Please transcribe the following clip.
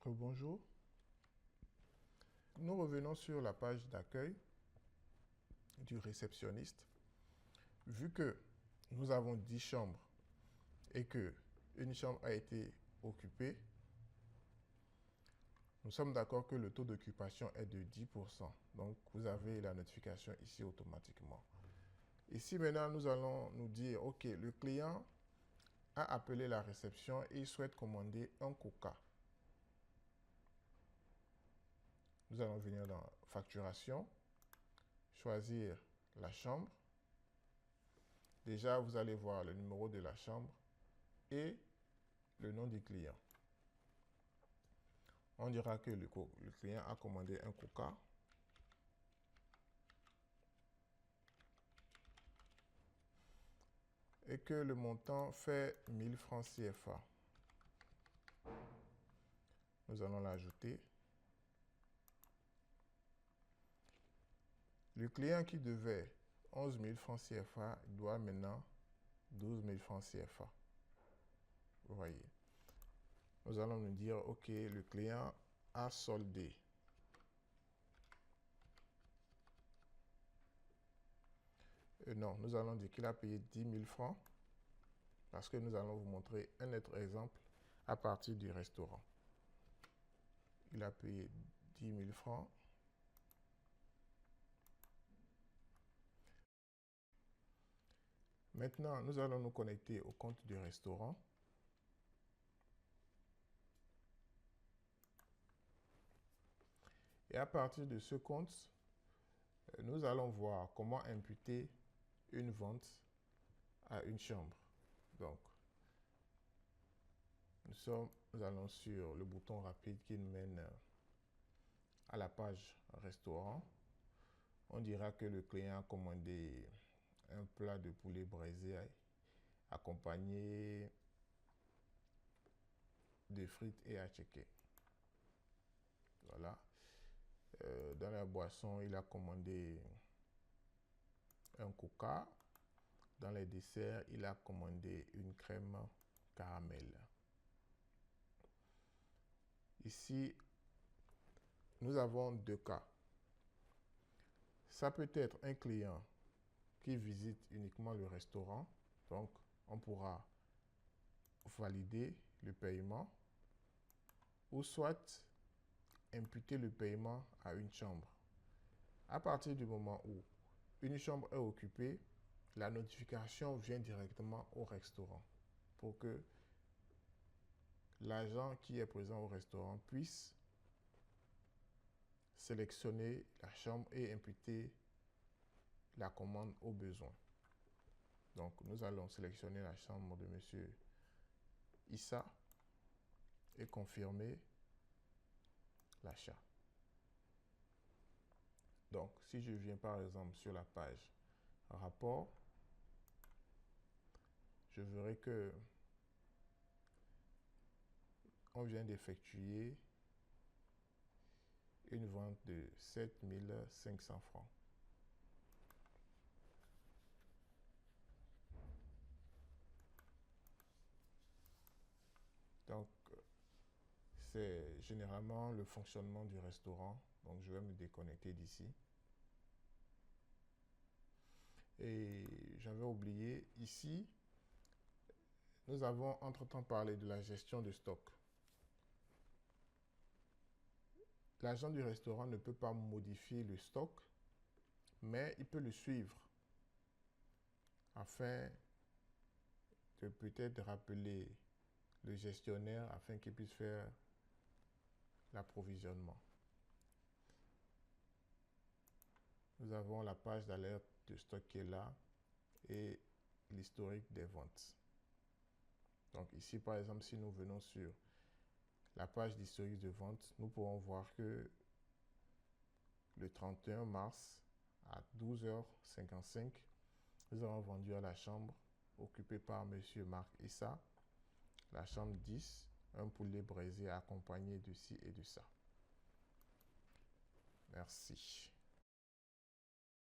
Bonjour. Nous revenons sur la page d'accueil du réceptionniste. Vu que nous avons 10 chambres et que une chambre a été occupée, nous sommes d'accord que le taux d'occupation est de 10%. Donc, vous avez la notification ici automatiquement. Ici, maintenant, nous allons nous dire, OK, le client a appelé la réception et il souhaite commander un coca. Nous allons venir dans facturation, choisir la chambre. Déjà, vous allez voir le numéro de la chambre et le nom du client. On dira que le client a commandé un coca. Et que le montant fait 1000 francs CFA. Nous allons l'ajouter. Le client qui devait 11 000 francs CFA doit maintenant 12 000 francs CFA. Vous voyez. Nous allons nous dire, OK, le client a soldé. Non, nous allons dire qu'il a payé 10 000 francs parce que nous allons vous montrer un autre exemple à partir du restaurant. Il a payé 10 000 francs. Maintenant, nous allons nous connecter au compte du restaurant. Et à partir de ce compte, nous allons voir comment imputer une vente à une chambre. Donc, nous allons sur le bouton rapide qui nous mène à la page restaurant. On dira que le client a commandé un plat de poulet braisé accompagné de frites et attiéké. Voilà. Dans la boisson, il a commandé un coca. Dans les desserts, il a commandé une crème caramel. Ici, nous avons deux cas. Ça peut être un client qui visite uniquement le restaurant. Donc, on pourra valider le paiement ou soit imputer le paiement à une chambre. À partir du moment où une chambre est occupée, la notification vient directement au restaurant pour que l'agent qui est présent au restaurant puisse sélectionner la chambre et imputer la commande au besoin. Donc, nous allons sélectionner la chambre de M. Issa et confirmer l'achat. Donc, si je viens par exemple sur la page rapport, je verrai que on vient d'effectuer une vente de 7 500 francs. Donc, c'est généralement le fonctionnement du restaurant. Donc, je vais me déconnecter d'ici. Et j'avais oublié, ici, nous avons entre-temps parlé de la gestion de stock. L'agent du restaurant ne peut pas modifier le stock, mais il peut le suivre afin de peut-être rappeler le gestionnaire afin qu'il puisse faire l'approvisionnement. Nous avons la page d'alerte de stock qui est là et l'historique des ventes. Donc ici, par exemple, si nous venons sur la page d'historique de vente, nous pourrons voir que le 31 mars à 12h55, nous avons vendu à la chambre occupée par M. Marc Issa, la chambre 10, un poulet braisé accompagné de ci et de ça. Merci.